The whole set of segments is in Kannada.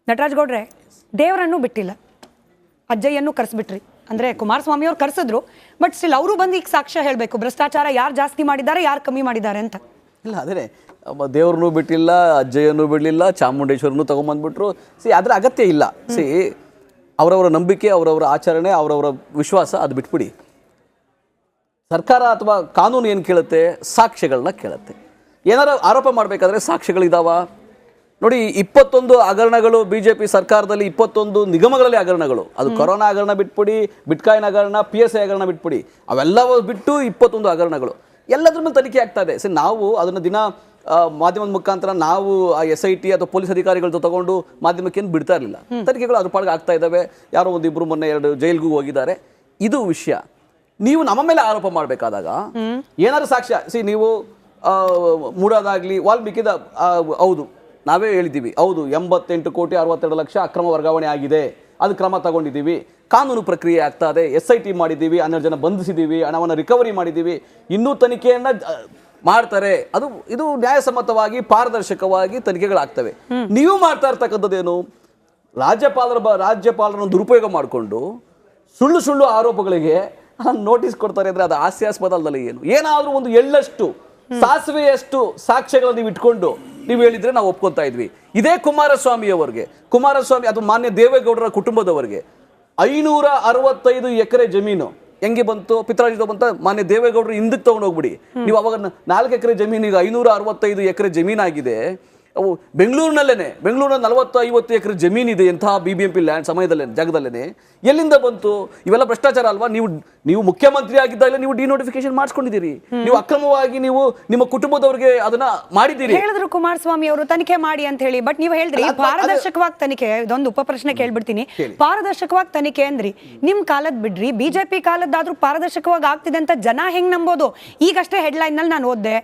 ನಟರಾಜ್ ಗೌಡ್ರೆ ದೇವರನ್ನು ಬಿಟ್ಟಿಲ್ಲ, ಅಜ್ಜಯ್ಯನ್ನು ಕರೆಸ್ಬಿಟ್ರಿ. ಅಂದ್ರೆ ಕುಮಾರಸ್ವಾಮಿ ಅವ್ರು ಕರೆಸಿದ್ರು, ಬಟ್ ಸ್ಟಿಲ್ ಅವರು ಬಂದು ಈಗ ಸಾಕ್ಷ್ಯ ಹೇಳಬೇಕು ಭ್ರಷ್ಟಾಚಾರ ಯಾರು ಜಾಸ್ತಿ ಮಾಡಿದ್ದಾರೆ ಯಾರು ಕಮ್ಮಿ ಮಾಡಿದ್ದಾರೆ ಅಂತ. ಇಲ್ಲ ಅದೇ ದೇವ್ರನ್ನೂ ಬಿಟ್ಟಿಲ್ಲ, ಅಜ್ಜಯ್ಯನೂ ಬಿಡಲಿಲ್ಲ, ಚಾಮುಂಡೇಶ್ವರನೂ ತೊಗೊಂಬಂದ್ಬಿಟ್ರು. ಅದರ ಅಗತ್ಯ ಇಲ್ಲ. ಅವರವರ ನಂಬಿಕೆ, ಅವರವರ ಆಚರಣೆ, ಅವರವರ ವಿಶ್ವಾಸ, ಅದು ಬಿಟ್ಬಿಡಿ. ಸರ್ಕಾರ ಅಥವಾ ಕಾನೂನು ಏನು ಕೇಳುತ್ತೆ? ಸಾಕ್ಷ್ಯಗಳನ್ನ ಕೇಳುತ್ತೆ. ಏನಾರು ಆರೋಪ ಮಾಡಬೇಕಾದ್ರೆ ಸಾಕ್ಷ್ಯಗಳಿದಾವ ನೋಡಿ. 21 ಹಗರಣಗಳು BJP ಸರ್ಕಾರದಲ್ಲಿ, 21 ನಿಗಮಗಳಲ್ಲಿ ಹಗರಣಗಳು. ಅದು ಕೊರೋನಾ ಹಗರಣ ಬಿಟ್ಬಿಡಿ, ಬಿಟ್ಕಾಯಿನ್ ಹಗರಣ, PSI ಹಗರಣ ಬಿಟ್ಬಿಡಿ, ಅವೆಲ್ಲವೂ ಬಿಟ್ಟು 21 ಹಗರಣಗಳು ಎಲ್ಲದ್ರ ಮೇಲೆ ತನಿಖೆ ಆಗ್ತಾ ಇದೆ. ನಾವು ಅದನ್ನು ದಿನ ಮಾಧ್ಯಮದ ಮುಖಾಂತರ ನಾವು SIT ಅಥವಾ ಪೊಲೀಸ್ ಅಧಿಕಾರಿಗಳದ್ದು ತಗೊಂಡು ಮಾಧ್ಯಮಕ್ಕೇನು ಬಿಡ್ತಾ ಇರಲಿಲ್ಲ. ತನಿಖೆಗಳು ಅದ್ರ ಪಾಡಿಗೆ ಆಗ್ತಾ ಇದ್ದಾವೆ. ಯಾರೋ ಒಂದಿಬ್ರು ಮೊನ್ನೆ 2 ಜೈಲ್ಗೂ ಹೋಗಿದ್ದಾರೆ. ಇದು ವಿಷಯ. ನೀವು ನಮ್ಮ ಮೇಲೆ ಆರೋಪ ಮಾಡಬೇಕಾದಾಗ ಏನಾದ್ರು ಸಾಕ್ಷ್ಯ ನೀವು ಮೂಡೋದಾಗ್ಲಿ, ವಾಲ್ಮೀಕಿದ ಹೌದು ನಾವೇ ಹೇಳಿದ್ದೀವಿ, ಹೌದು 88 ಕೋಟಿ 62 ಲಕ್ಷ ಅಕ್ರಮ ವರ್ಗಾವಣೆ ಆಗಿದೆ, ಅದು ಕ್ರಮ ತಗೊಂಡಿದ್ದೀವಿ, ಕಾನೂನು ಪ್ರಕ್ರಿಯೆ ಆಗ್ತಾ ಇದೆ, SIT ಮಾಡಿದ್ದೀವಿ, 12 ಜನ ಬಂಧಿಸಿದ್ದೀವಿ, ಹಣವನ್ನು ರಿಕವರಿ ಮಾಡಿದ್ದೀವಿ, ಇನ್ನೂ ತನಿಖೆಯನ್ನ ಮಾಡ್ತಾರೆ. ಇದು ನ್ಯಾಯಸಮ್ಮತವಾಗಿ ಪಾರದರ್ಶಕವಾಗಿ ತನಿಖೆಗಳಾಗ್ತವೆ. ನೀವು ಮಾಡ್ತಾ ಇರ್ತಕ್ಕಂಥದ್ದೇನು? ರಾಜ್ಯಪಾಲರನ್ನು ದುರುಪಯೋಗ ಮಾಡಿಕೊಂಡು ಸುಳ್ಳು ಆರೋಪಗಳಿಗೆ ನೋಟಿಸ್ ಕೊಡ್ತಾರೆ ಅಂದ್ರೆ ಅದು ಹಾಸ್ಯಾಸ್ಪದ ಅಲ್ಲದಲ್ಲಿ ಏನು? ಏನಾದರೂ ಒಂದು ಎಳ್ಳಷ್ಟು ಸಾಸಿವೆಯಷ್ಟು ಸಾಕ್ಷ್ಯಗಳನ್ನು ನೀವು ಇಟ್ಕೊಂಡು ನೀವು ಹೇಳಿದ್ರೆ ನಾವು ಒಪ್ಕೊತಾ ಇದ್ವಿ. ಇದೇ ಕುಮಾರಸ್ವಾಮಿ ಅದು ಮಾನ್ಯ ದೇವೇಗೌಡರ ಕುಟುಂಬದವರಿಗೆ 565 ಎಕರೆ ಜಮೀನು ಹೆಂಗೆ ಬಂತು? ಪಿತ್ರಾರ್ಜಿತ ಬಂತ? ಮಾನ್ಯ ದೇವೇಗೌಡರು ಹಿಂದಕ್ಕೆ ತಗೊಂಡು ಹೋಗ್ಬಿಡಿ. ನೀವು ಅವಾಗ 4 ಎಕರೆ ಜಮೀನು ಈಗ 565 ಎಕರೆ ಜಮೀನಾಗಿದೆ. ಅವು ಬೆಂಗಳೂರಿನಲ್ಲಿ 40-50 ಎಕರೆ ಜಮೀನಿದೆ ಎಂತಹ BBMP ಲ್ಯಾಂಡ್ ಜಾಗದಲ್ಲೇನೆ. ಎಲ್ಲಿಂದ ಬಂತು? ಇವೆಲ್ಲ ಭ್ರಷ್ಟಾಚಾರ ಅಲ್ವಾ? ನೀವು ಮುಖ್ಯಮಂತ್ರಿ ಆಗಿದ್ದಾಗಲೇ ನೀವು ಡಿನೋಟಿಫಿಕೇಶನ್ ಮಾಡಿಸ್ಕೊಂಡಿದ್ದೀರಿ. ನೀವು ಅಕ್ರಮವಾಗಿ ನೀವು ನಿಮ್ಮ ಕುಟುಂಬದವರಿಗೆ ಅದನ್ನ ಮಾಡಿದ್ದೀರಿ. ಹೇಳಿದ್ರು ಕುಮಾರಸ್ವಾಮಿ ಅವರು ತನಿಖೆ ಮಾಡಿ ಅಂತ ಹೇಳಿ. ಬಟ್ ನೀವು ಹೇಳಿದ್ರಿ ಪಾರದರ್ಶಕವಾಗಿ ತನಿಖೆ. ಇದೊಂದು ಉಪಪ್ರಶ್ನೆ ಕೇಳ್ಬಿಡ್ತೀನಿ. ಪಾರದರ್ಶಕವಾಗಿ ತನಿಖೆ ಅಂದ್ರಿ, ನಿಮ್ ಕಾಲದ್ ಬಿಡ್ರಿ, BJP ಕಾಲದ್ದಾದ್ರೂ ಪಾರದರ್ಶಕವಾಗಿ ಆಗ್ತಿದೆ ಅಂತ ಜನ ಹೆಂಗ್ ನಂಬೋದು? ಈಗಷ್ಟೇ ಹೆಡ್ಲೈನ್ ನಲ್ಲಿ ನಾನು ಓದ್ದೆ,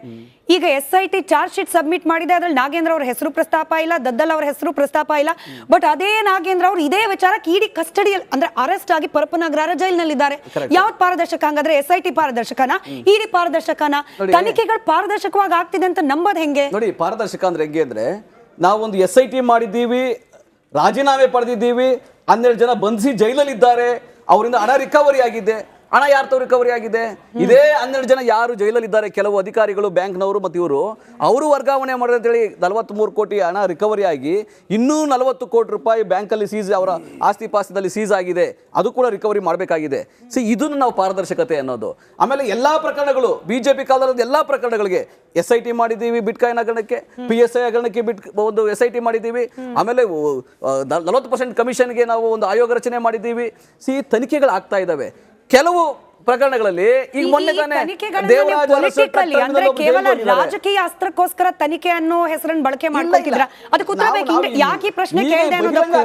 ಈಗ SIT ಚಾರ್ಜ್ ಶೀಟ್ ಸಬ್ಮಿಟ್ ಮಾಡಿದೆ, ಅದ್ರಲ್ಲಿ ನಾಗೇಂದ್ರ ಅವ್ರ ಹೆಸರು ಪ್ರಸ್ತಾಪ ಇಲ್ಲ, ದದ್ದಲ್ ಅವರ ಹೆಸರು ಪ್ರಸ್ತಾಪ ಇಲ್ಲ. ಬಟ್ ಅದೇ ನಾಗೇಂದ್ರ ಅವರು ಇದೇ ವಿಚಾರಕ್ಕೆ ಇಡಿ ಕಸ್ಟಡಿಯಲ್ಲಿ ಅಂದ್ರೆ ಅರೆಸ್ಟ್ ಆಗಿ ಪರಪ್ಪನಗ್ರಹಾರ ಜೈಲಿನಲ್ಲಿದ್ದಾರೆ. ಯಾವ್ದು ಪಾರದರ್ಶಕ? ಹಂಗಾದ್ರೆ SIT ಪಾರದರ್ಶಕನ, ಇಡಿ ಪಾರದರ್ಶಕನ? ತನಿಖೆಗಳು ಪಾರದರ್ಶಕವಾಗಿ ಆಗ್ತಿದೆ ಅಂತ ನಂಬೋದು ಹೆಂಗೆ? ನೋಡಿ, ಪಾರದರ್ಶಕ ಅಂದ್ರೆ ಹೆಂಗೆ ಅಂದ್ರೆ, ನಾವೊಂದು SIT ಮಾಡಿದ್ದೀವಿ, ರಾಜೀನಾಮೆ ಪಡೆದಿದ್ದೀವಿ, 12 ಜನ ಬಂಧಿಸಿ ಜೈಲಲ್ಲಿದ್ದಾರೆ, ಅವರಿಂದ ಹಣ ರಿಕವರಿ ಆಗಿದೆ. ಹಣ ಯಾರ್ದು ರಿಕವರಿ ಆಗಿದೆ? ಇದೇ 12 ಜನ ಯಾರು ಜೈಲಲ್ಲಿದ್ದಾರೆ, ಕೆಲವು ಅಧಿಕಾರಿಗಳು, ಬ್ಯಾಂಕ್ನವರು ಮತ್ತು ಇವರು, ಅವರು ವರ್ಗಾವಣೆ ಮಾಡಿದ್ರೆ ಅಂತೇಳಿ 43 ಕೋಟಿ ಹಣ ರಿಕವರಿ ಆಗಿ ಇನ್ನೂ 40 ಕೋಟಿ ರೂಪಾಯಿ ಬ್ಯಾಂಕಲ್ಲಿ ಸೀಸ್, ಅವರ ಆಸ್ತಿ ಪಾಸ್ತಿದಲ್ಲಿ ಸೀಸ್ ಆಗಿದೆ, ಅದು ಕೂಡ ರಿಕವರಿ ಮಾಡಬೇಕಾಗಿದೆ. ಇದನ್ನು ನಾವು ಪಾರದರ್ಶಕತೆ ಅನ್ನೋದು. ಆಮೇಲೆ ಎಲ್ಲಾ ಪ್ರಕರಣಗಳು, BJP ಕಾಲದ ಎಲ್ಲಾ ಪ್ರಕರಣಗಳಿಗೆ SIT ಮಾಡಿದ್ದೀವಿ. ಬಿಟ್ಕಾಯಿನ್ ಹಗರಣಕ್ಕೆ, PSI ಹಗರಣಕ್ಕೆ ಒಂದು SIT ಮಾಡಿದ್ದೀವಿ. ಆಮೇಲೆ 40% ಕಮಿಷನ್ಗೆ ನಾವು ಒಂದು ಆಯೋಗ ರಚನೆ ಮಾಡಿದ್ದೀವಿ. ತನಿಖೆಗಳು ಆಗ್ತಾ ಇದ್ದಾವೆ. ಕೆಲವು ಪ್ರಕರಣಗಳಲ್ಲಿ ಈಗ ಮೊನ್ನೆ ತಾನೇ ಕೇವಲ ರಾಜಕೀಯ ಅಸ್ತ್ರಕ್ಕೋಸ್ಕರ ತನಿಖೆ ಅನ್ನೋ ಹೆಸರನ್ನು ಬಳಕೆ ಮಾಡ್ಕೊತಿದ್ರ. ಅದಕ್ಕೆ ಉತ್ತರ ಬೇಕು. ಯಾಕೆ ಈ ಪ್ರಶ್ನೆ ಕೇಳಿದೆ ಅನ್ನೋದಕ್ಕೂ,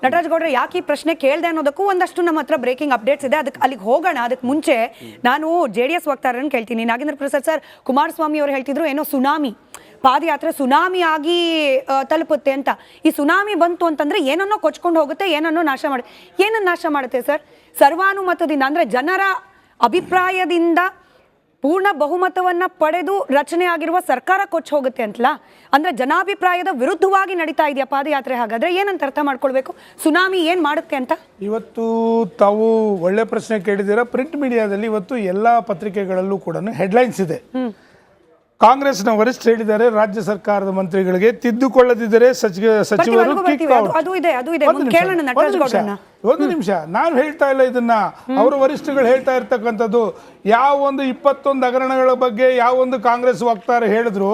ನಟರಾಜ್ ಗೌಡ್ರೆ ಯಾಕೆ ಈ ಪ್ರಶ್ನೆ ಕೇಳಿದೆ ಅನ್ನೋದಕ್ಕೂ ಒಂದಷ್ಟು ನಮ್ಮ ಹತ್ರ ಬ್ರೇಕಿಂಗ್ ಅಪ್ಡೇಟ್ಸ್ ಇದೆ. ಅದಕ್ಕೆ ಅಲ್ಲಿಗೆ ಹೋಗೋಣ. ಅದಕ್ಕೆ ಮುಂಚೆ ನಾನು JDS ವಕ್ತಾರರನ್ನು ಕೇಳ್ತೀನಿ. ನಾಗೇಂದ್ರ ಪ್ರಸಾದ್ ಸರ್, ಕುಮಾರಸ್ವಾಮಿ ಅವರು ಹೇಳ್ತಿದ್ರು ಏನೋ ಸುನಾಮಿ, ಪಾದಯಾತ್ರೆ ಸುನಾಮಿ ಆಗಿ ತಲುಪುತ್ತೆ ಅಂತ. ಈ ಸುನಾಮಿ ಬಂತು ಅಂತಂದ್ರೆ ಏನನ್ನೋ ಕೊಚ್ಕೊಂಡು ಹೋಗುತ್ತೆ, ಏನನ್ನೋ ನಾಶ ಮಾಡುತ್ತೆ. ಏನನ್ನ ನಾಶ ಮಾಡುತ್ತೆ ಸರ್? ಸರ್ವಾನುಮತದಿಂದ ಅಂದ್ರೆ ಜನರ ಅಭಿಪ್ರಾಯದಿಂದ ಪೂರ್ಣ ಬಹುಮತವನ್ನ ಪಡೆದು ರಚನೆ ಆಗಿರುವ ಸರ್ಕಾರ ಕೊಚ್ಚ ಹೋಗುತ್ತೆ ಅಂತಲ್ಲ. ಅಂದ್ರೆ ಜನಾಭಿಪ್ರಾಯದ ವಿರುದ್ಧವಾಗಿ ನಡೀತಾ ಇದೆಯಾ ಪಾದಯಾತ್ರೆ? ಹಾಗಾದ್ರೆ ಏನಂತ ಅರ್ಥ ಮಾಡ್ಕೊಳ್ಬೇಕು? ಸುನಾಮಿ ಏನ್ ಮಾಡುತ್ತೆ ಅಂತ? ಇವತ್ತು ತಾವು ಒಳ್ಳೆ ಪ್ರಶ್ನೆ ಕೇಳಿದ್ದೀರಾ. ಪ್ರಿಂಟ್ ಮೀಡಿಯಾದಲ್ಲಿ ಇವತ್ತು ಎಲ್ಲಾ ಪತ್ರಿಕೆಗಳಲ್ಲೂ ಕೂಡ ಹೆಡ್ಲೈನ್ಸ್ ಇದೆ. ಕಾಂಗ್ರೆಸ್ನ ವರಿಷ್ಠ ಹೇಳಿದ್ದಾರೆ, ರಾಜ್ಯ ಸರ್ಕಾರದ ಮಂತ್ರಿಗಳಿಗೆ ತಿದ್ದುಕೊಳ್ಳದಿದ್ದರೆ ಸಚಿವರು ಒಂದು ನಿಮಿಷ, ನಾನು ಹೇಳ್ತಾ ಇಲ್ಲ ಇದನ್ನ, ಅವರು ವರಿಷ್ಠಗಳು ಹೇಳ್ತಾ ಇರ್ತಕ್ಕಂಥದ್ದು. ಯಾವ ಒಂದು 21 ಹಗರಣಗಳ ಬಗ್ಗೆ ಯಾವ ಒಂದು ಕಾಂಗ್ರೆಸ್ ವಕ್ತಾರ ಹೇಳಿದ್ರು,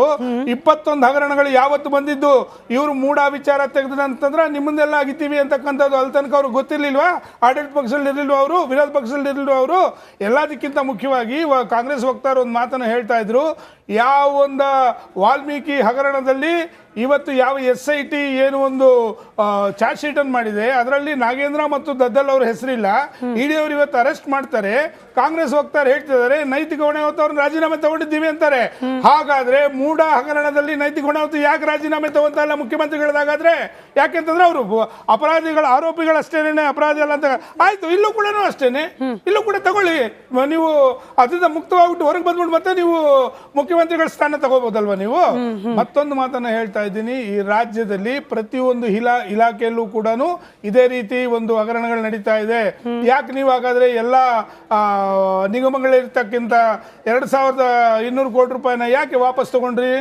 21 ಹಗರಣಗಳು ಯಾವತ್ತು ಬಂದಿದ್ದು, ಇವರು ಮೂಢ ವಿಚಾರ ತೆಗೆದ ಅಂತಂದ್ರೆ ನಿಮ್ಮನ್ನೆಲ್ಲ ಆಗಿದ್ದೀವಿ ಅಂತಕ್ಕಂಥದ್ದು ಅಲ್ಲಿ ತನಕ ಅವ್ರಿಗೆ ಗೊತ್ತಿರ್ಲಿಲ್ವಾ? ಆಡಳಿತ ಪಕ್ಷದಲ್ಲಿ ಇರಲಿಲ್ವ ಅವರು, ವಿರೋಧ ಪಕ್ಷದಲ್ಲಿ ಇರಲಿಲ್ವ ಅವರು? ಎಲ್ಲದಕ್ಕಿಂತ ಮುಖ್ಯವಾಗಿ ಕಾಂಗ್ರೆಸ್ ವಕ್ತಾರ ಒಂದು ಮಾತನ್ನು ಹೇಳ್ತಾ ಇದ್ರು, ಯಾವ ಒಂದು ವಾಲ್ಮೀಕಿ ಹಗರಣದಲ್ಲಿ ಇವತ್ತು ಯಾವ SIT ಏನು ಒಂದು ಚಾರ್ಜ್ ಶೀಟ್ ಅನ್ನು ಮಾಡಿದೆ, ಅದರಲ್ಲಿ ನಾಗೇಂದ್ರ ಮತ್ತು ದದ್ದಲ್ ಅವ್ರ ಹೆಸರಿಲ್ಲ. ಇಡಿ ಅವರು ಇವತ್ತು ಅರೆಸ್ಟ್ ಮಾಡ್ತಾರೆ. ಕಾಂಗ್ರೆಸ್ ವಕ್ತಾರ ಹೇಳ್ತಿದ್ದಾರೆ ನೈತಿಕ ಹೊಣೆ ಹೊತ್ತು ಅವ್ರನ್ನ ರಾಜೀನಾಮೆ ತಗೊಂಡಿದ್ದೀವಿ ಅಂತಾರೆ. ಹಾಗಾದ್ರೆ ಮೂಢ ಹಗರಣದಲ್ಲಿ ನೈತಿಕ ಹೊಣೆ ಹೊತ್ತು ಯಾಕೆ ರಾಜೀನಾಮೆ ತಗೊಂತ ಇಲ್ಲ ಮುಖ್ಯಮಂತ್ರಿಗಳದಾಗಾದ್ರೆ? ಯಾಕೆಂತಂದ್ರೆ ಅವರು ಅಪರಾಧಿಗಳ ಆರೋಪಿಗಳಷ್ಟೇನೆ, ಅಪರಾಧಿ ಅಲ್ಲ ಅಂತ ಆಯ್ತು. ಇಲ್ಲೂ ಕೂಡ ಅಷ್ಟೇನೆ, ಇಲ್ಲೂ ಕೂಡ ತಗೊಳ್ಳಿ. ನೀವು ಅದರಿಂದ ಮುಕ್ತವಾಗ್ಬಿಟ್ಟು ಹೊರಗೆ ಬಂದ್ಬಿಟ್ಟು ಮತ್ತೆ ನೀವು ಮುಖ್ಯಮಂತ್ರಿಗಳ ಸ್ಥಾನ ತಗೋಬಹುದಲ್ವಾ ನೀವು? ಮತ್ತೊಂದು ಮಾತನ್ನ ಹೇಳ್ತಾ ಇದ್ದೀನಿ, ಈ ರಾಜ್ಯದಲ್ಲಿ ಪ್ರತಿಯೊಂದು ಇಲಾಖೆಯಲ್ಲೂ ಕೂಡ ಇದೇ ರೀತಿ ಒಂದು ಹಗರಣಗಳು ನಡೀತಾ ಇದೆ. ಯಾಕೆ ನೀವು ಹಾಗಾದ್ರೆ ಎಲ್ಲ ನಿಗಮಗಳಿರ್ತಕ್ಕಿಂತ 2200 ಕೋಟಿ ರೂಪಾಯಿನ ಯಾಕೆ ವಾಪಸ್ ತಗೊಂಡ್ರಿ?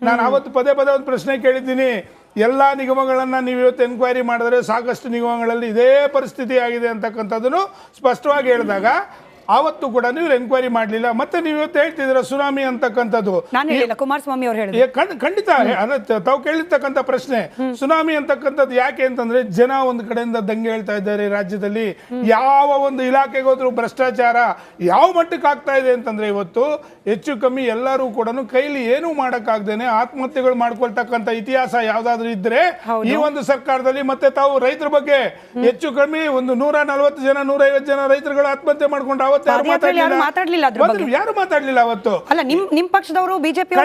ನಾನು ಅವತ್ತು ಪದೇ ಒಂದು ಪ್ರಶ್ನೆ ಕೇಳಿದ್ದೀನಿ. ಎಲ್ಲ ನಿಗಮಗಳನ್ನ ನೀವು ಇವತ್ತು ಎನ್ಕ್ವೈರಿ ಮಾಡಿದ್ರೆ ಸಾಕಷ್ಟು ನಿಗಮಗಳಲ್ಲಿ ಇದೇ ಪರಿಸ್ಥಿತಿ ಆಗಿದೆ ಅಂತಕ್ಕಂಥದ್ದನ್ನು ಸ್ಪಷ್ಟವಾಗಿ ಹೇಳಿದಾಗ ಆವತ್ತು ಕೂಡ ನೀವು ಎನ್ಕ್ವೈರಿ ಮಾಡಲಿಲ್ಲ. ಮತ್ತೆ ನೀವು ಇವತ್ತು ಹೇಳ್ತಿದ್ದೀರ ಸುನಾಮಿ ಅಂತಕ್ಕಂಥದ್ದು. ಕುಮಾರಸ್ವಾಮಿ ಅವರು ಹೇಳಿದ್ರು ಖಂಡಿತ ತಾವು ಕೇಳಿರ್ತಕ್ಕಂಥ ಪ್ರಶ್ನೆ ಸುನಾಮಿ ಅಂತಕ್ಕಂಥದ್ದು ಯಾಕೆ ಅಂತಂದ್ರೆ ಜನ ಒಂದು ಕಡೆಯಿಂದ ದಂಗೆ ಹೇಳ್ತಾ ಇದ್ದಾರೆ. ರಾಜ್ಯದಲ್ಲಿ ಯಾವ ಒಂದು ಇಲಾಖೆಗೆ ಹೋದ್ರು ಭ್ರಷ್ಟಾಚಾರ ಯಾವ ಮಟ್ಟಕ್ಕೆ ಆಗ್ತಾ ಇದೆ ಅಂತಂದ್ರೆ ಇವತ್ತು ಹೆಚ್ಚು ಕಮ್ಮಿ ಎಲ್ಲರೂ ಕೂಡ ಕೈಲಿ ಏನು ಮಾಡಕ್ಕಾಗ್ದೇನೆ ಆತ್ಮಹತ್ಯೆಗಳು ಮಾಡ್ಕೊಳ್ತಕ್ಕಂಥ ಇತಿಹಾಸ ಯಾವ್ದಾದ್ರು ಇದ್ರೆ ಈ ಒಂದು ಸರ್ಕಾರದಲ್ಲಿ. ಮತ್ತೆ ತಾವು ರೈತರ ಬಗ್ಗೆ ಹೆಚ್ಚು ಕಮ್ಮಿ ಒಂದು 140 ಜನ 150 ಜನ ರೈತರುಗಳು ಆತ್ಮಹತ್ಯೆ ಮಾಡ್ಕೊಂಡು ಯಾರು ಮಾತಾಡ್ಲಿಲ್ಲ ಅವತ್ತು. ಅಲ್ಲ ನಿಮ್ ಪಕ್ಷದವರು ಬಿಜೆಪಿ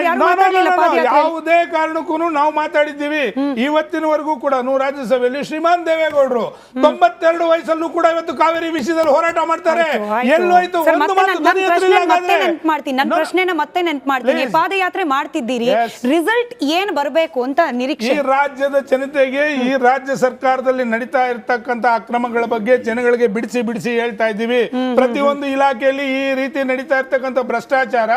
ಯಾವುದೇ ಕಾರಣಕ್ಕೂ ನಾವು ಮಾತಾಡಿದ್ದೀವಿ. ಇವತ್ತಿನವರೆಗೂ ಕೂಡ ರಾಜ್ಯಸಭೆಯಲ್ಲಿ ಶ್ರೀಮಾನ್ ದೇವೇಗೌಡರು 92 ವಯಸ್ಸಲ್ಲೂ ಕೂಡ ಇವತ್ತು ಕಾವೇರಿ ವಿಷಯದಲ್ಲಿ ಹೋರಾಟ ಮಾಡ್ತಾರೆ. ಎಲ್ಲೋಯ್ತು ನನ್ನ ಪ್ರಶ್ನೆನ ಮತ್ತೆ ನೆನ್ಪು ಮಾಡ್ತೀನಿ. ಪಾದಯಾತ್ರೆ ಮಾಡ್ತಿದ್ದೀರಿ, ರಿಸಲ್ಟ್ ಏನ್ ಬರಬೇಕು ಅಂತ ನಿರೀಕ್ಷೆ? ಈ ರಾಜ್ಯದ ಜನತೆಗೆ ಈ ರಾಜ್ಯ ಸರ್ಕಾರದಲ್ಲಿ ನಡೀತಾ ಇರ್ತಕ್ಕಂಥ ಅಕ್ರಮಗಳ ಬಗ್ಗೆ ಜನಗಳಿಗೆ ಬಿಡಿಸಿ ಹೇಳ್ತಾ ಇದ್ದೀವಿ. ಪ್ರತಿಯೊಂದು ಇಲಾಖೆಯಲ್ಲಿ ಈ ರೀತಿ ನಡೀತಾ ಇರ್ತಕ್ಕಂಥ ಭ್ರಷ್ಟಾಚಾರ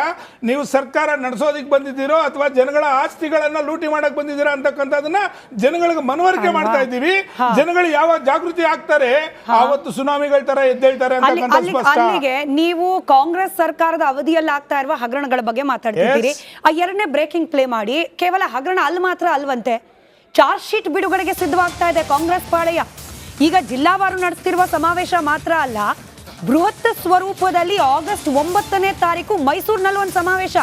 ನೀವು ಸರ್ಕಾರ ನಡೆಸೋದಿಕ್ ಬಂದಿದ್ದೀರೋ ಅಥವಾ ಜನಗಳ ಆಸ್ತಿಗಳನ್ನ ಲೂಟಿ ಮಾಡಕ್ ಬಂದಿದ್ದೀರಾ ಅಂತಕ್ಕಂಥದನ್ನ ಜನಗಳಿಗೆ ಮನವರಿಕೆ ಮಾಡ್ತಾ ಇದ್ದೀವಿ. ಜನಗಳು ಯಾವಾಗ ಜಾಗೃತಿ ಆಗ್ತಾರೆ ಆವತ್ತು ಸುನಾಮಿಗಳ ತರ ಎದ್ದೇಳ್ತಾರೆ ಅಂತಕ್ಕಂಥ ಸ್ಪಷ್ಟ. ಅಲ್ಲಿಗೆ ನೀವು ಕಾಂಗ್ರೆಸ್ ಸರ್ಕಾರದ ಅವಧಿಯಲ್ಲಿ ಆಗ್ತಾ ಇರುವ ಹಗರಣಗಳ ಬಗ್ಗೆ ಮಾತಾಡ್ತಿದ್ದೀರಿ. ಆ ಎರಡನೇ ಬ್ರೇಕಿಂಗ್ ಪ್ಲೇ ಮಾಡಿ ಕೇವಲ ಹಗರಣ ಅಲ್ಲಿ ಮಾತ್ರ ಅಲ್ವಂತೆ, ಚಾರ್ಜ್ ಶೀಟ್ ಬಿಡುಗಡೆಗೆ ಸಿದ್ಧವಾಗ್ತಾ ಇದೆ ಕಾಂಗ್ರೆಸ್ ಪಾಳೆಯ. ಈಗ ಜಿಲ್ಲಾವಾರು ನಡೆಸ್ತಿರುವ ಸಮಾವೇಶ ಮಾತ್ರ ಅಲ್ಲ, ಬೃಹತ್ ಸ್ವರೂಪದಲ್ಲಿ ಆಗಸ್ಟ್ 9ನೇ ತಾರೀಕು ಮೈಸೂರಿನಲ್ಲಿ ಒಂದು ಸಮಾವೇಶ.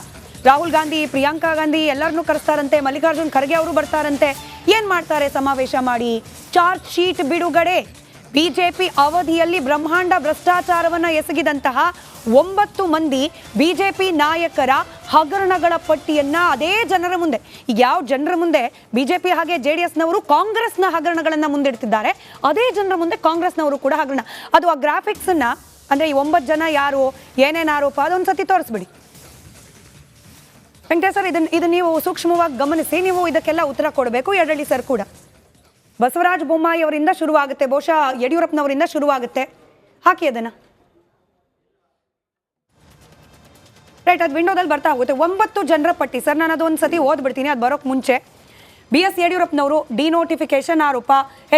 ರಾಹುಲ್ ಗಾಂಧಿ, ಪ್ರಿಯಾಂಕಾ ಗಾಂಧಿ ಎಲ್ಲರನ್ನೂ ಕರೆಸ್ತಾರಂತೆ, ಮಲ್ಲಿಕಾರ್ಜುನ್ ಖರ್ಗೆ ಅವರು ಬರ್ತಾರಂತೆ. ಏನ್ ಮಾಡ್ತಾರೆ ಸಮಾವೇಶ ಮಾಡಿ? ಚಾರ್ಜ್ ಶೀಟ್ ಬಿಡುಗಡೆ. ಬಿಜೆಪಿ ಅವಧಿಯಲ್ಲಿ ಬ್ರಹ್ಮಾಂಡ ಭ್ರಷ್ಟಾಚಾರವನ್ನ ಎಸಗಿದಂತಹ 9 ಮಂದಿ ಬಿಜೆಪಿ ನಾಯಕರ ಹಗರಣಗಳ ಪಟ್ಟಿಯನ್ನ ಅದೇ ಜನರ ಮುಂದೆ, ಈಗ ಯಾವ ಜನರ ಮುಂದೆ ಬಿಜೆಪಿ ಹಾಗೆ ಜೆಡಿಎಸ್ನವರು ಕಾಂಗ್ರೆಸ್ನ ಹಗರಣಗಳನ್ನ ಮುಂದಿಡ್ತಿದ್ದಾರೆ, ಅದೇ ಜನರ ಮುಂದೆ ಕಾಂಗ್ರೆಸ್ನವರು ಕೂಡ ಹಗರಣ. ಅದು ಆ ಗ್ರಾಫಿಕ್ಸ್ ಅನ್ನ ಅಂದ್ರೆ ಈ 9 ಜನ ಯಾರು, ಏನೇನು ಆರೋಪ, ಅದೊಂದ್ಸತಿ ತೋರಿಸ್ಬಿಡಿ ವೆಂಕಟೇಶ್ ಸರ್. ಇದು ನೀವು ಸೂಕ್ಷ್ಮವಾಗಿ ಗಮನಿಸಿ, ನೀವು ಇದಕ್ಕೆಲ್ಲ ಉತ್ತರ ಕೊಡಬೇಕು. ಯಡಳ್ಳಿ ಸರ್ ಕೂಡ ಬಸವರಾಜ ಬೊಮ್ಮಾಯಿ ಅವರಿಂದ ಶುರುವಾಗುತ್ತೆ, ಬಹುಶಃ ಯಡಿಯೂರಪ್ಪನವರಿಂದ ಶುರುವಾಗುತ್ತೆ. ಹಾಕಿ ಅದನ್ನ ರೈಟ್. ಅದು ವಿಂಡೋದಲ್ಲಿ ಬರ್ತಾ ಹೋಗುತ್ತೆ. 9 ಜನರ ಪಟ್ಟಿ ಸರ್, ನಾನು ಅದೊಂದು ಸತಿ ಓದ್ಬಿಡ್ತೀನಿ. ಅದು ಬರೋಕ್ ಮುಂಚೆ BS ಯಡಿಯೂರಪ್ಪನವರು ಡಿನೋಟಿಫಿಕೇಶನ್ ಆರೋಪ,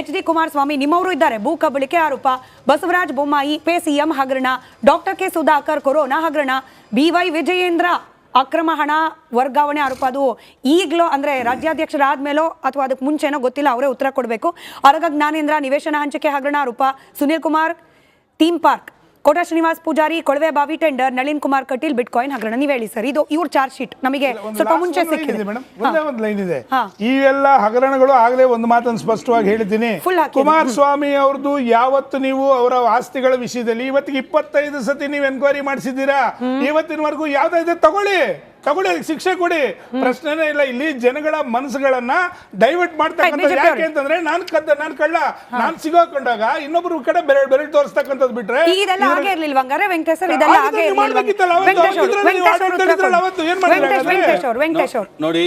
HD ಕುಮಾರಸ್ವಾಮಿ ನಿಮ್ಮವರು ಇದ್ದಾರೆ ಭೂ ಕಬಳಿಕೆ ಆರೋಪ, ಬಸವರಾಜ ಬೊಮ್ಮಾಯಿ ಪೇ CM ಹಗರಣ, ಡಾಕ್ಟರ್ ಕೆ ಸುಧಾಕರ್ ಕೊರೋನಾ ಹಗರಣ, BY ವಿಜಯೇಂದ್ರ ಅಕ್ರಮ ಹಣ ವರ್ಗಾವಣೆ ಆರೋಪ. ಅದು ಈಗಲೋ ಅಂದ್ರೆ ರಾಜ್ಯಾಧ್ಯಕ್ಷರಾದ್ಮೇಲೋ ಅಥವಾ ಅದಕ್ಕೆ ಮುಂಚೆನೋ ಗೊತ್ತಿಲ್ಲ, ಅವರೇ ಉತ್ತರ ಕೊಡಬೇಕು. ಅರಗ ಜ್ಞಾನೇಂದ್ರ ನಿವೇಶನ ಹಂಚಿಕೆ ಹಗರಣ ಆರೋಪ, ಸುನೀಲ್ ಕುಮಾರ್ ಥೀಮ್ ಪಾರ್ಕ್, ಕೋಟಾ ಶ್ರೀನಿವಾಸ್ ಪೂಜಾರಿ ಕೊಳವೆ ಬಾವಿ ಟೆಂಡರ್, ನಳಿನ್ ಕುಮಾರ್ ಕಟೀಲ್ ಬಿಟ್ಕಾಯಿನ್ ಹಗರಣ. ನೀವು ಹೇಳಿ ಸರ್, ಇದು ಇವ್ರ ಚಾರ್ಜ್ ಶೀಟ್ ನಮಗೆ ಸ್ವಲ್ಪ ಮುಂಚೆ ಸಿಕ್ಕಿದೆ. ಒಂದೇ ಒಂದು ಲೈನ್ ಇದೆ. ಈ ಎಲ್ಲ ಹಗರಣಗಳು ಆಗಲೇ ಒಂದು ಮಾತನ್ನು ಸ್ಪಷ್ಟವಾಗಿ ಹೇಳಿದ್ದೀನಿ. ಕುಮಾರಸ್ವಾಮಿ ಅವ್ರದ್ದು ಯಾವತ್ತು ನೀವು ಅವರ ಆಸ್ತಿಗಳ ವಿಷಯದಲ್ಲಿ ಇವತ್ತಿಗೆ 25 ಸತಿ ನೀವು ಎನ್ಕ್ವೈರಿ ಮಾಡಿಸಿದ್ದೀರಾ. ಇವತ್ತಿನವರೆಗೂ ಯಾವ್ದಾದ್ರೆ ತಗೊಳ್ಳಿ, ಅದಕ್ಕೆ ಶಿಕ್ಷೆ ಕೊಡಿ, ಪ್ರಶ್ನೆನೇ ಇಲ್ಲ. ಇಲ್ಲಿ ಜನಗಳ ಮನಸ್ಸುಗಳನ್ನ ಡೈವರ್ಟ್ ಮಾಡ್ತಕ್ಕಂಥ. ಯಾಕೆ ಅಂತಂದ್ರೆ ನಾನು ಕಳ್ಳ, ನಾನು ಸಿಗೋಕೊಂಡಾಗ ಇನ್ನೊಬ್ರು ಕಡೆ ಬೆರಳು ತೋರಿಸ್ತಕ್ಕಂಥದ್ದು ಬಿಟ್ರೆ ಇದೆಲ್ಲ ಹಾಗೆ ಇರ್ಲಿಲ್ವಾ ಹಂಗಾರೆ ವೆಂಕಟೇಶ್ ಸರ್? ಇದೆಲ್ಲ ಹಾಗೆ ಮಾಡ್ಬೇಕಿತ್ತಲ್ಲ. ವೆಂಕಟೇಶ್ ಅವರು ನೋಡಿ,